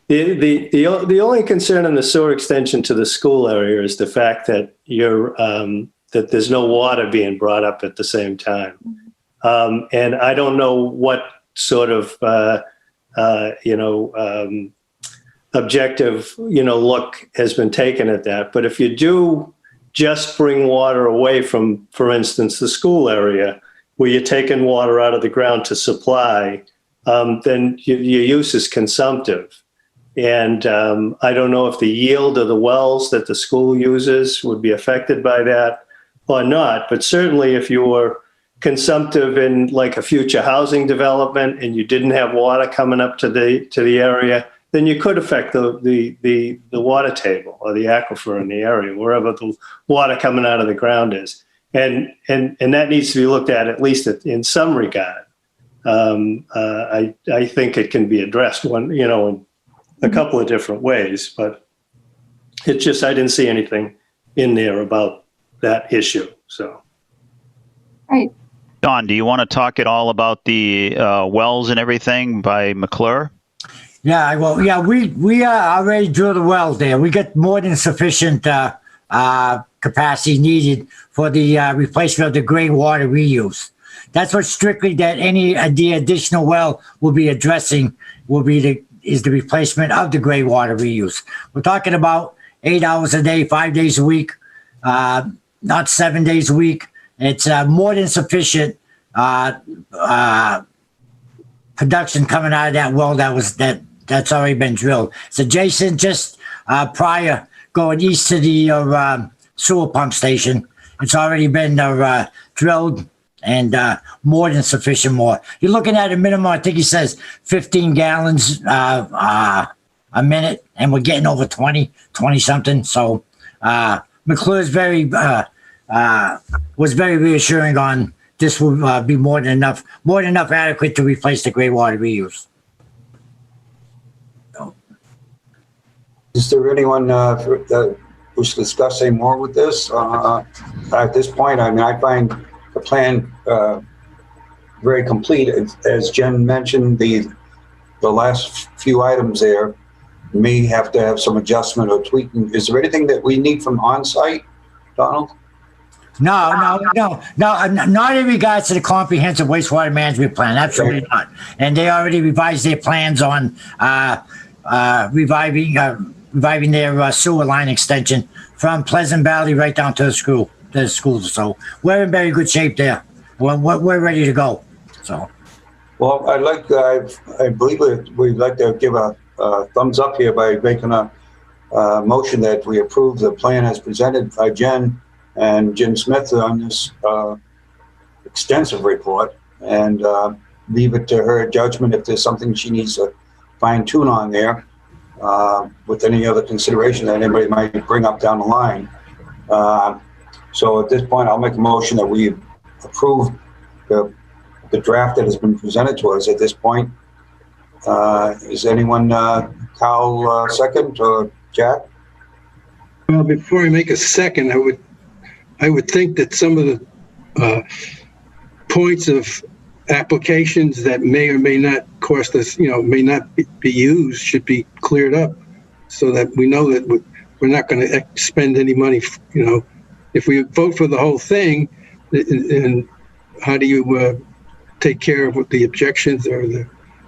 the only concern in the sewer extension to the school area is the fact that that there's no water being brought up at the same time, and I don't know what sort of objective look has been taken at that, but if you do just bring water away from, for instance, the school area where you're taking water out of the ground to supply, then your use is consumptive. And I don't know if the yield of the wells that the school uses would be affected by that or not, but certainly if you were consumptive in like a future housing development and you didn't have water coming up to the area, then you could affect the water table or the aquifer in the area, wherever the water coming out of the ground is. And that needs to be looked at least in some regard. I think it can be addressed in a couple of different ways, but it's just, I didn't see anything in there about that issue, so. Right. Don, do you want to talk at all about the wells and everything by McClure? Yeah, well, yeah, we already drilled a well there. We got more than sufficient capacity needed for the replacement of the gray water reuse. That's what strictly that the additional well will be addressing is the replacement of the gray water reuse. We're talking about 8 hours a day, 5 days a week, not 7 days a week. It's more than sufficient production coming out of that well that's already been drilled. It's adjacent, just prior going east to the sewer pump station. It's already been drilled and more than sufficient more. You're looking at a minimum, I think he says 15 gallons a minute, and we're getting over 20 something. So McClure's was very reassuring on this will be more than enough adequate to replace the gray water reuse. Is there anyone who's discussing more with this? At this point, I mean, I find the plan very complete. As Jen mentioned, the last few items there may have to have some adjustment or tweaking. Is there anything that we need from on-site, Donald? No, not in regards to the comprehensive wastewater management plan. Absolutely not. And they already revised their plans on reviving their sewer line extension from Pleasant Valley right down to the school. So we're in very good shape there. We're ready to go. So. Well, I believe we'd like to give a thumbs up here by making a motion that we approve the plan as presented by Jen and Jim Smith on this extensive report, and leave it to her judgment if there's something she needs to fine tune on there with any other consideration that anybody might bring up down the line. So at this point, I'll make a motion that we approve the draft that has been presented to us at this point. Is anyone, Kyle, second, or Jack? Well, before I make a second, I would think that some of the points of applications that may or may not cost us, may not be used, should be cleared up so that we know that we're not going to spend any money. If we vote for the whole thing, and how do you take care of the objections or the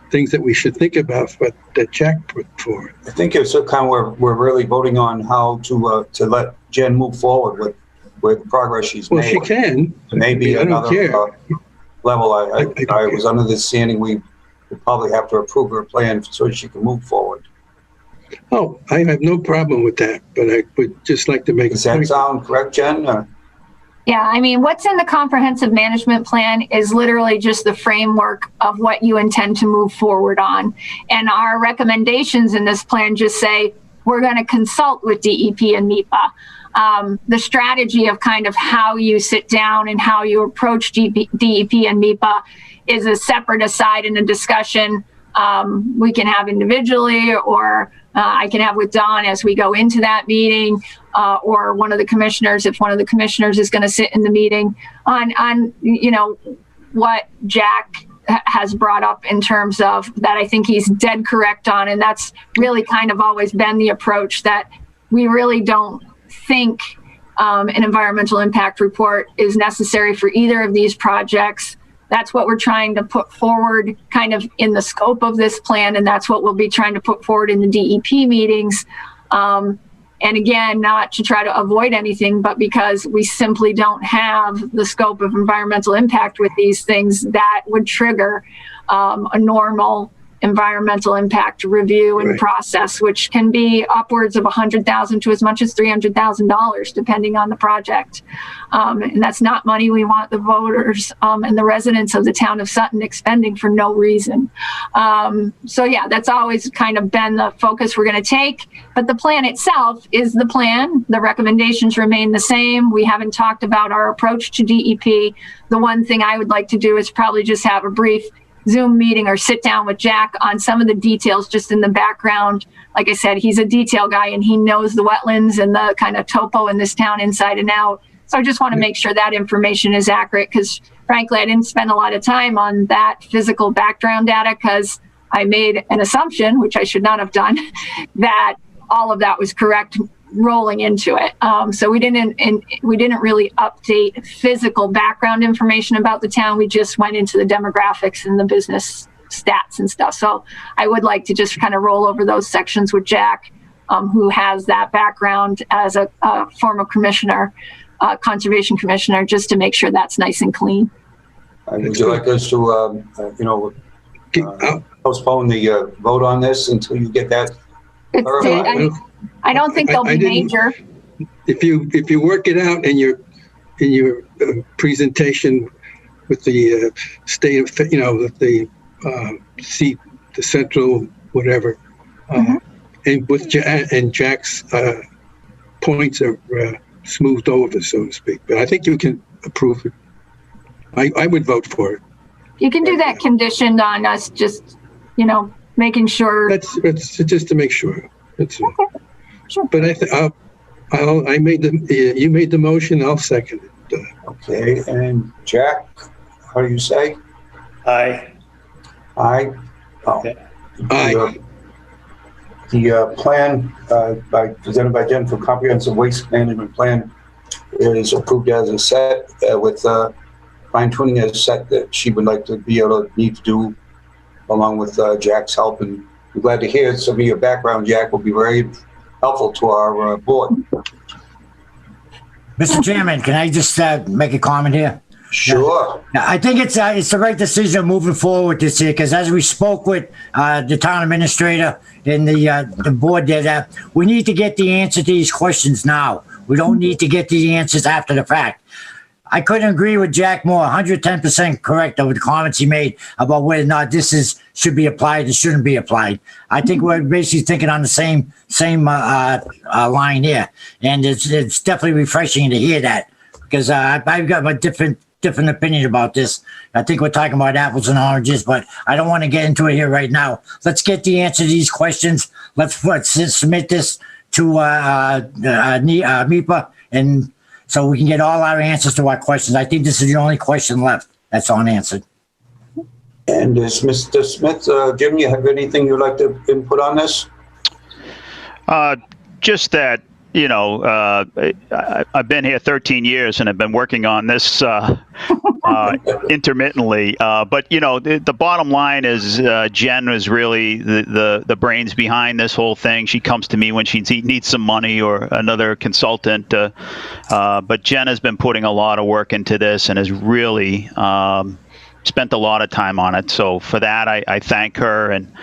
things that we should think about, but that Jack put forward? I think it's kind of we're really voting on how to let Jen move forward with progress she's made. Well, she can. Maybe I don't another care. level. I was under the standing we would probably have to approve her plan so she can move forward. Oh, I have no problem with that, but I would just like to make a Does that point. sound correct, Jen? Yeah, I mean, what's in the comprehensive management plan is literally just the framework of what you intend to move forward on. And our recommendations in this plan just say, we're going to consult with DEP and MEPA. The strategy of kind of how you sit down and how you approach DEP and MEPA is a separate aside in a discussion we can have individually, or I can have with Don as we go into that meeting, or one of the commissioners, if one of the commissioners is going to sit in the meeting on you know, what Jack has brought up in terms of that. I think he's dead correct on, and that's really kind of always been the approach, that we really don't think an environmental impact report is necessary for either of these projects. That's what we're trying to put forward kind of in the scope of this plan, and that's what we'll be trying to put forward in the DEP meetings. And again, not to try to avoid anything, but because we simply don't have the scope of environmental impact with these things that would trigger a normal environmental impact review and Right. process, which can be upwards of $100,000 to as much as $300,000, depending on the project. And that's not money we want the voters and the residents of the town of Sutton expending for no reason. So yeah, that's always kind of been the focus we're going to take. But the plan itself is the plan. The recommendations remain the same. We haven't talked about our approach to DEP. The one thing I would like to do is probably just have a brief Zoom meeting or sit down with Jack on some of the details just in the background. Like I said, he's a detail guy and he knows the wetlands and the kind of topo in this town inside and out. So I just want to make sure that information is accurate, because frankly, I didn't spend a lot of time on that physical background data because I made an assumption, which I should not have done, that all of that was correct rolling into it. So we didn't really update physical background information about the town. We just went into the demographics and the business stats and stuff. So I would like to just kind of roll over those sections with Jack, who has that background as a former commissioner, conservation commissioner, just to make sure that's nice and clean. Would you like us to, postpone the vote on this until you get that? I don't think they'll I be didn't- major. If you work it out in your presentation with the state of, with the seat, the central whatever, and with Jack's points are smoothed over, so to speak. But I think you can approve it. I would vote for it. You can do that conditioned on us just, making sure. That's just to make sure. That's Okay, sure. But I made you made the motion. I'll second it. Okay, and Jack, how do you say? Aye. Aye. Oh. Okay. Aye. The plan presented by Jen for comprehensive waste management plan is approved as a set with fine tuning as a set that she would like to need to do along with Jack's help. And I'm glad to hear some of your background, Jack, will be very helpful to our board. Mr. Chairman, can I just make a comment here? Sure. Now, I think it's the right decision moving forward this year, because as we spoke with the town administrator and the board there, that we need to get the answer to these questions now. We don't need to get the answers after the fact. I couldn't agree with Jack more. 110% correct over the comments he made about whether or not this should be applied and shouldn't be applied. I think we're basically thinking on the same line here, and it's definitely refreshing to hear that, because I've got a different opinion about this. I think we're talking about apples and oranges, but I don't want to get into it here right now. Let's get the answer to these questions. Let's submit this to MEPA, and so we can get all our answers to our questions. I think this is the only question left that's unanswered. And is Mr. Smith, Jim, you have anything you'd like to input on this? Just that, I've been here 13 years and I've been working on this intermittently. But the bottom line is Jen is really the brains behind this whole thing. She comes to me when she needs some money or another consultant. But Jen has been putting a lot of work into this and has really spent a lot of time on it. So for that, I thank her. And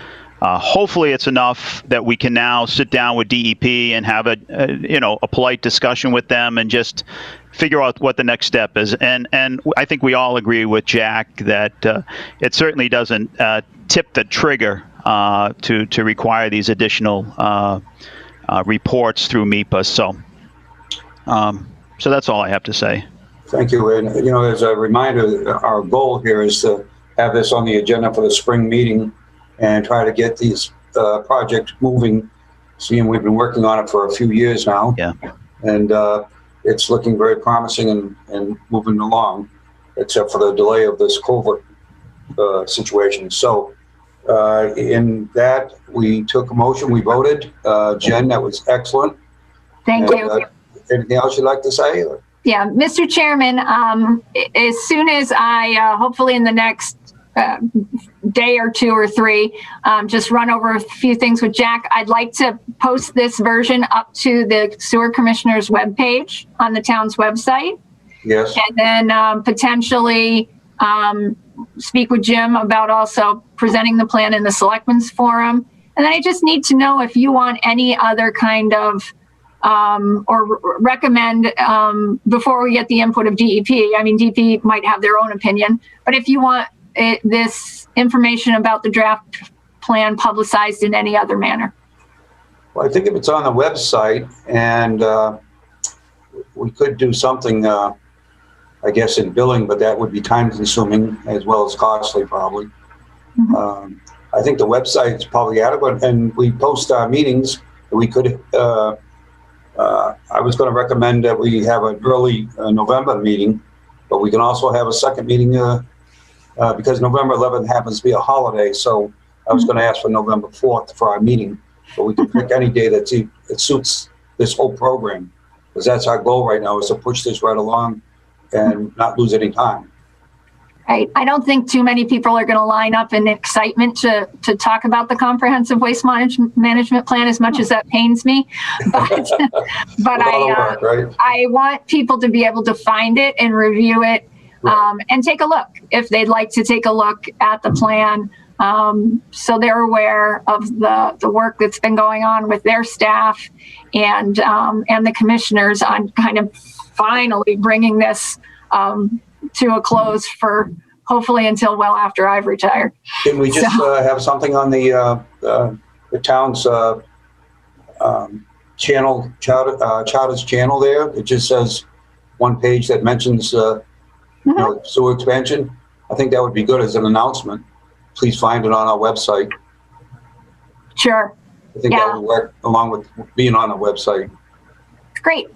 Hopefully, it's enough that we can now sit down with DEP and have a polite discussion with them and just figure out what the next step is. And I think we all agree with Jack that it certainly doesn't tip the trigger to require these additional reports through MEPA. So that's all I have to say. Thank you. And, as a reminder, our goal here is to have this on the agenda for the spring meeting and try to get these projects moving. Seeing we've been working on it for a few years now. Yeah. And it's looking very promising and moving along, except for the delay of this culvert situation. So in that, we took a motion, we voted. Jen, that was excellent. Thank And, you. Anything else you'd like to say? Yeah, Mr. Chairman, as soon as I, hopefully in the next day or two or three, just run over a few things with Jack, I'd like to post this version up to the Sewer Commissioner's webpage on the town's website. Yes. And then potentially speak with Jim about also presenting the plan in the Selectmen's Forum. And then I just need to know if you want any other kind of or recommend before we get the input of DEP. I mean, DEP might have their own opinion, but if you want this information about the draft plan publicized in any other manner. Well, I think if it's on the website and we could do something, I guess, in billing, but that would be time consuming as well as costly probably. Mm-hmm. I think the website is probably adequate, and we post our meetings. We could, I was going to recommend that we have an early November meeting, but we can also have a second meeting because November 11th happens to be a holiday. So I was going to ask for November 4th for our meeting, but we can pick any day that suits this whole program, because that's our goal right now, is to push this right along and not lose any time. Right. I don't think too many people are going to line up in excitement to talk about the comprehensive waste management plan, as much as that pains me. But I want people to be able to find it and review it, and take a look if they'd like to take a look at the plan, so they're aware of the work that's been going on with their staff and the commissioners on kind of finally bringing this to a close for hopefully until well after I've retired. Can we just have something on the town's channel, Charter's channel there? It just says one page that mentions sewer expansion. I think that would be good as an announcement. Please find it on our website. Sure. I think that would work along with being on the website. Great.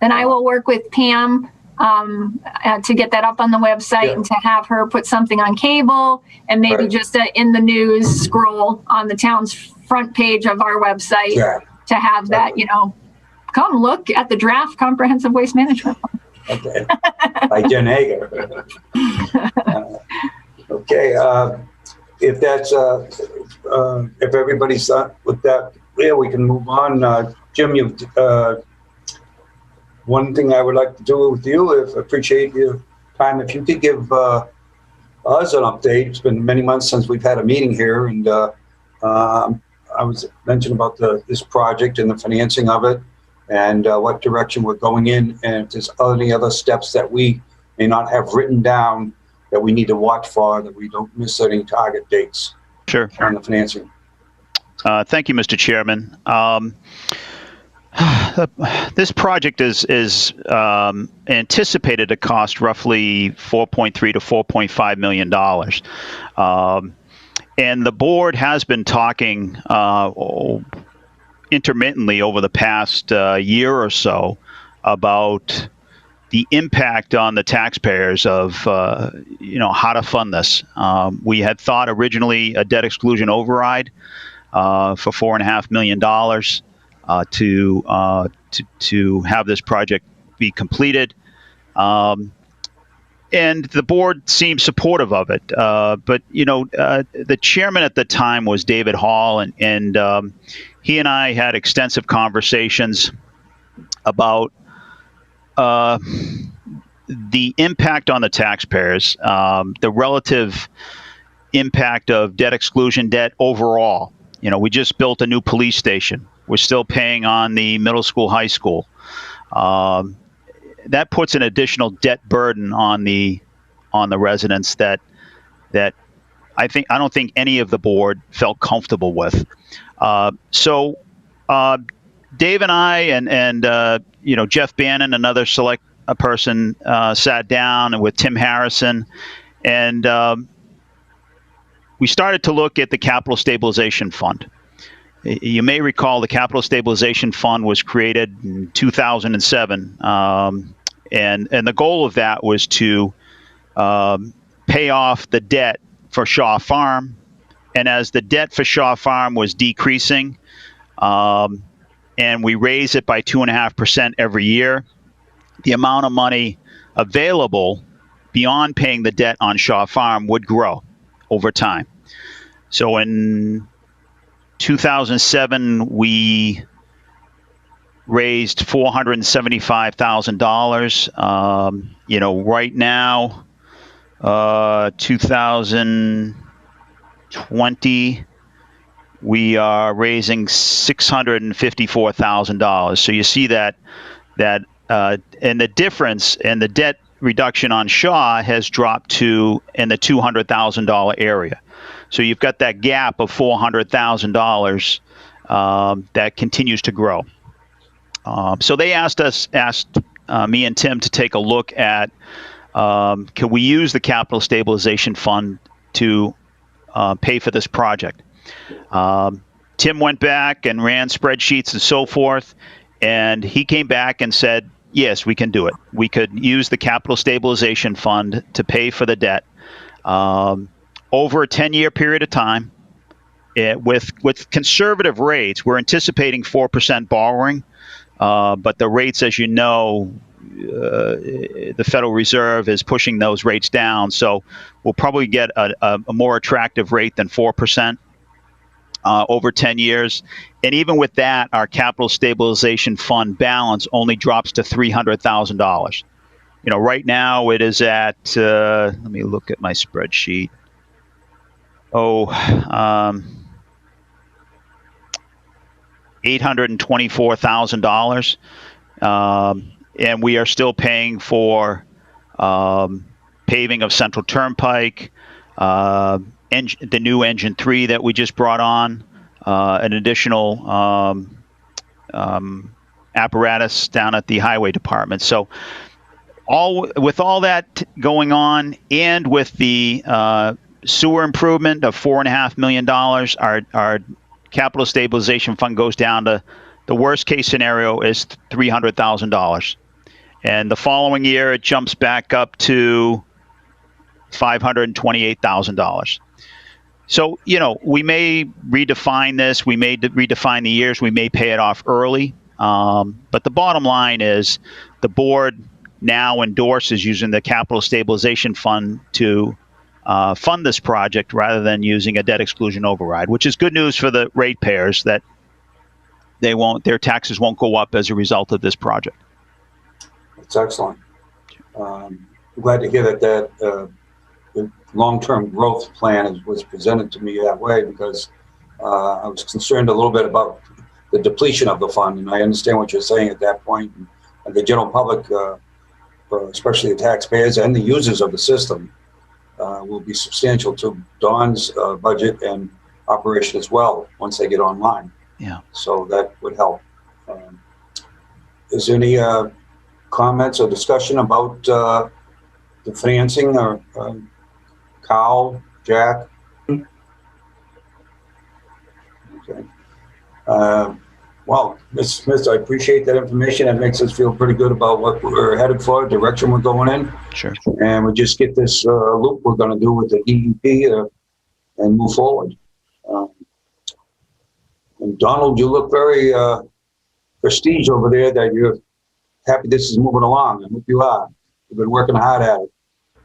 Then I will work with Pam to get that up on the website and to have her put something on cable and maybe just in the news scroll on the town's front page of our website to have that, come look at the draft comprehensive waste management plan. Okay. By Jen Hager. Okay. If that's, if everybody's done with that, we can move on. Jim, one thing I would like to do with you, appreciate your time, if you could give us an update. It's been many months since we've had a meeting here, and I was mentioning about this project and the financing of it, and what direction we're going in, and if there's any other steps that we may not have written down that we need to watch for, that we don't miss any target dates. Sure. On the financing. Thank you, Mr. Chairman. This project is anticipated to cost roughly $4.3 to $4.5 million. And the board has been talking intermittently over the past year or so about the impact on the taxpayers of, how to fund this. We had thought originally a debt exclusion override for $4.5 million to have this project be completed. And the board seemed supportive of it. But, the chairman at the time was David Hall, and he and I had extensive conversations about the impact on the taxpayers, the relative impact of debt exclusion debt overall. You know, we just built a new police station. We're still paying on the middle school, high school. That puts an additional debt burden on the residents that I don't think any of the board felt comfortable with. So Dave and I and you know, Jeff Bannon, another select person, sat down with Tim Harrison, and we started to look at the Capital Stabilization Fund. You may recall the Capital Stabilization Fund was created in 2007, and the goal of that was to pay off the debt for Shaw Farm. And as the debt for Shaw Farm was decreasing, and we raise it by 2.5% every year, the amount of money available beyond paying the debt on Shaw Farm would grow over time. So in 2007, we raised $475,000. You know, right now, 2020, we are raising $654,000. So you see that and the difference in the debt reduction on Shaw has dropped to in the $200,000 area. So you've got that gap of $400,000 that continues to grow. So they asked me and Tim to take a look at can we use the Capital Stabilization Fund to pay for this project. Tim went back and ran spreadsheets and so forth, and he came back and said, yes, we can do it. We could use the Capital Stabilization Fund to pay for the debt over a 10-year period of time with conservative rates. We're anticipating 4% borrowing, but the rates, as you know, the Federal Reserve is pushing those rates down. So we'll probably get a more attractive rate than 4%. Over 10 years. And even with that, our Capital Stabilization Fund balance only drops to $300,000. You know, right now it is at, let me look at my spreadsheet. $824,000. And we are still paying for paving of Central Turnpike, the new engine 3 that we just brought on, an additional apparatus down at the highway department. So with all that going on, and with the sewer improvement of $4.5 million, our Capital Stabilization Fund goes down to, the worst case scenario is $300,000. And the following year, it jumps back up to $528,000. So, you know, we may redefine this. We may redefine the years. We may pay it off early. But the bottom line is the board now endorses using the Capital Stabilization Fund to fund this project rather than using a debt exclusion override, which is good news for the ratepayers that their taxes won't go up as a result of this project. That's excellent. I'm glad to hear that the long-term growth plan was presented to me that way, because I was concerned a little bit about the depletion of the fund, and I understand what you're saying at that point. And the general public, especially the taxpayers and the users of the system, will be substantial to Don's budget and operation as well once they get online. Yeah. So that would help. Is there any comments or discussion about the financing, or Kyle, Jack? Okay. Well, Ms. Smith, I appreciate that information. It makes us feel pretty good about what we're headed for, direction we're going in. Sure. And we just get this loop we're going to do with the DEP and move forward. And Donald, you look very prestige over there, that you're happy this is moving along. I hope you are. You've been working hard at it.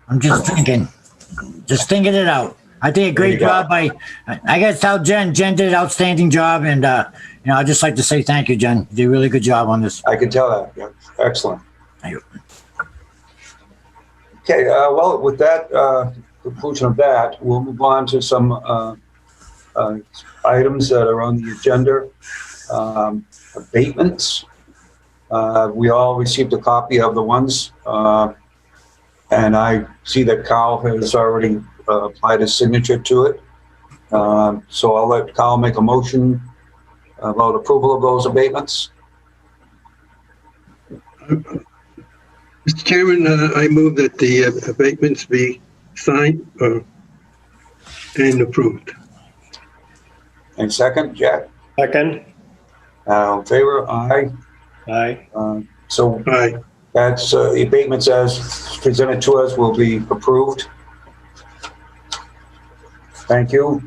I'm just thinking it out. I did a great job. I got to tell Jen did an outstanding job, and you know, I'd just like to say thank you, Jen. You did a really good job on this. I can tell that. Yeah, excellent. Thank you. Okay, well, with that, conclusion of that, we'll move on to some items that are on the agenda. Abatements. We all received a copy of the ones, and I see that Kyle has already applied his signature to it. So I'll let Kyle make a motion about approval of those abatements. Mr. Chairman, I move that the abatements be signed and approved. And second, Jack? Second? In favor? Aye. Aye. So Aye. that's the abatements as presented to us will be approved. Thank you.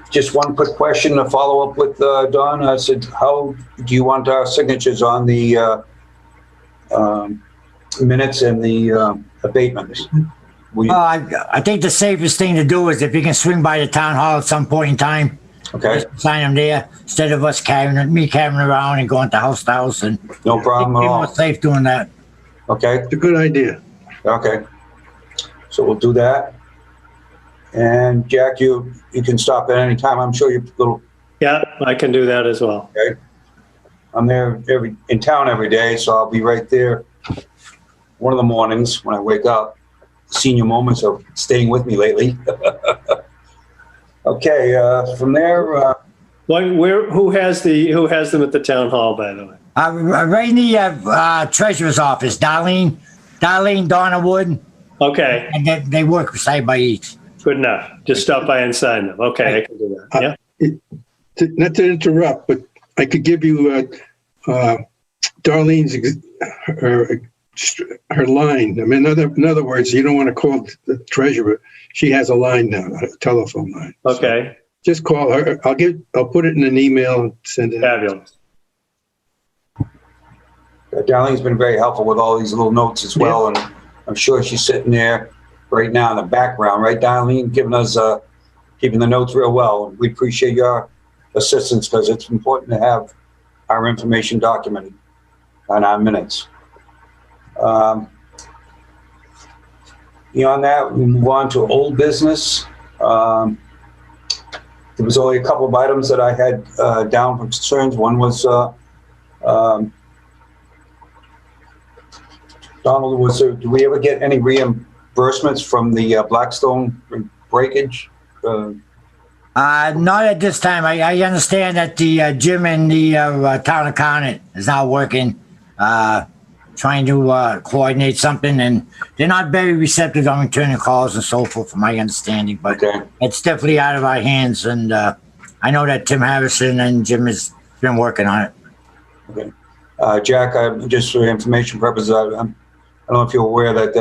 Just one quick question to follow up with Don. I said, how do you want our signatures on the minutes and the abatements? I think the safest thing to do is if you can swing by the town hall at some point in time, Okay, sign them there instead of us carrying around and going to house, and no problem at be all. more safe doing that. Okay, It's a good idea. okay. So we'll do that. And Jack, you can stop at any time. I'm sure you're a little, Yeah, I can do that as well. I'm there in town every day, so I'll be right there one of the mornings when I wake up. Senior moments of staying with me lately. Okay, from there, Who has them at the town hall, by the way? Right in the treasurer's office, Darlene, Donna Wood, Okay, and they work side by each. good enough. Just stop by and sign them. Okay, I can do that. Yeah. Not to interrupt, but I could give you Darlene's her line. I mean, in other words, you don't want to call the treasurer. She has a line now, a telephone line. Okay, Just call her. I'll put it in an email and send it out. fabulous. Darlene's been very helpful with all these little notes as well, and I'm sure she's sitting there right now in the background, right, Darlene, giving us, keeping the notes real well. We appreciate your assistance because it's important to have our information documented on our minutes. Beyond that, we move on to old business. There was only a couple of items that I had down for concerns. One was Donald, do we ever get any reimbursements from the Blackstone breakage? Not at this time. I understand that the gym and the town accountant is now working, trying to coordinate something, and they're not very receptive on returning calls and so forth, from my understanding. But Okay. it's definitely out of our hands, and I know that Tim Harrison and Jim has been working on it. Okay. Jack, just for information purposes, I don't know if you're aware that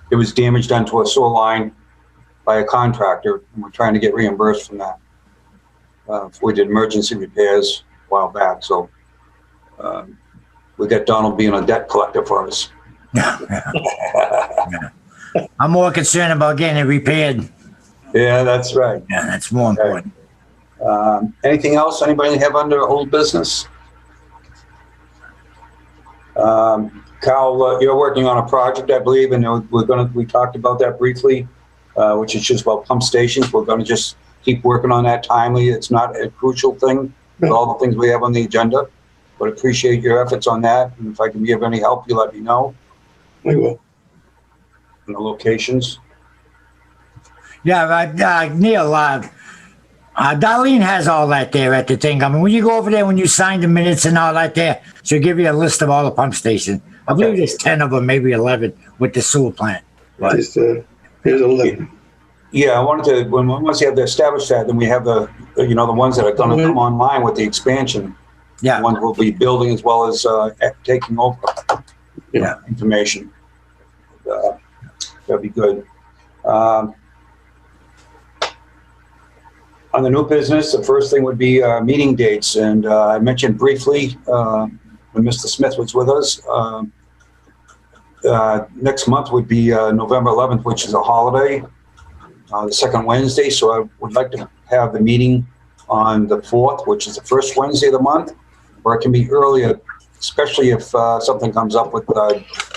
there was damage done to a sewer line by a contractor, and we're trying to get reimbursed from that. We did emergency repairs a while back, so we got Donald being a debt collector for us. I'm more concerned about getting it repaired. Yeah, that's right. Yeah, that's more important. Anything else? Anybody have under old business? Kyle, you're working on a project, I believe, and we talked about that briefly, which is just about pump stations. We're going to just keep working on that timely. It's not a crucial thing with all the things we have on the agenda, but appreciate your efforts on that. And if I can be of any help, you let me know. I will. And the locations. Yeah, Neil, Darlene has all that there at the thing. I mean, when you go over there, when you sign the minutes and all that there, she'll give you a list of all the pump stations. I believe there's 10 of them, maybe 11 with the sewer plant. Here's a link. Yeah, I wanted to, once you have to establish that, then we have the ones that are going to come online with the expansion. Yeah. The ones we'll be building as well as taking over information. That'd be good. On the new business, the first thing would be meeting dates. And I mentioned briefly when Mr. Smith was with us, next month would be November 11th, which is a holiday, the second Wednesday. So I would like to have the meeting on the 4th, which is the first Wednesday of the month, or it can be earlier, especially if something comes up with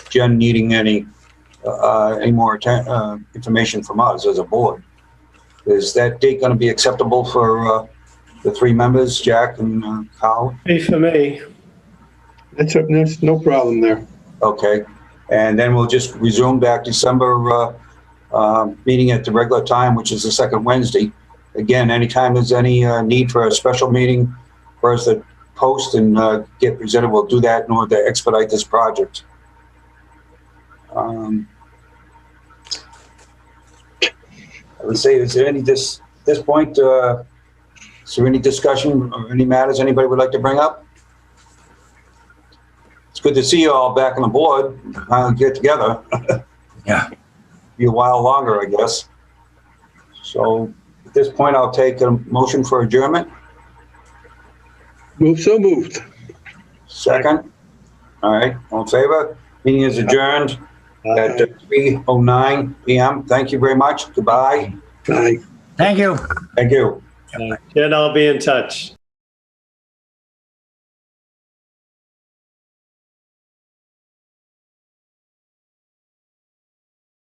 Jen needing any any more information from us as a board. Is that date going to be acceptable for the three members, Jack and Carl? Hey, for me. That's no problem there. Okay. And then we'll just resume back December meeting at the regular time, which is the second Wednesday. Again, anytime there's any need for a special meeting for us to post and get presented, we'll do that in order to expedite this project. I would say, is there any, this point, is there any discussion or any matters anybody would like to bring up? It's good to see you all back on the board, get together. Yeah. Be a while longer, I guess. So at this point, I'll take a motion for adjournment. So moved. Second. All right, all in favor? Meeting is adjourned at 3:09 p.m. Thank you very much. Goodbye. Aye. Thank you. Thank you. And I'll be in touch.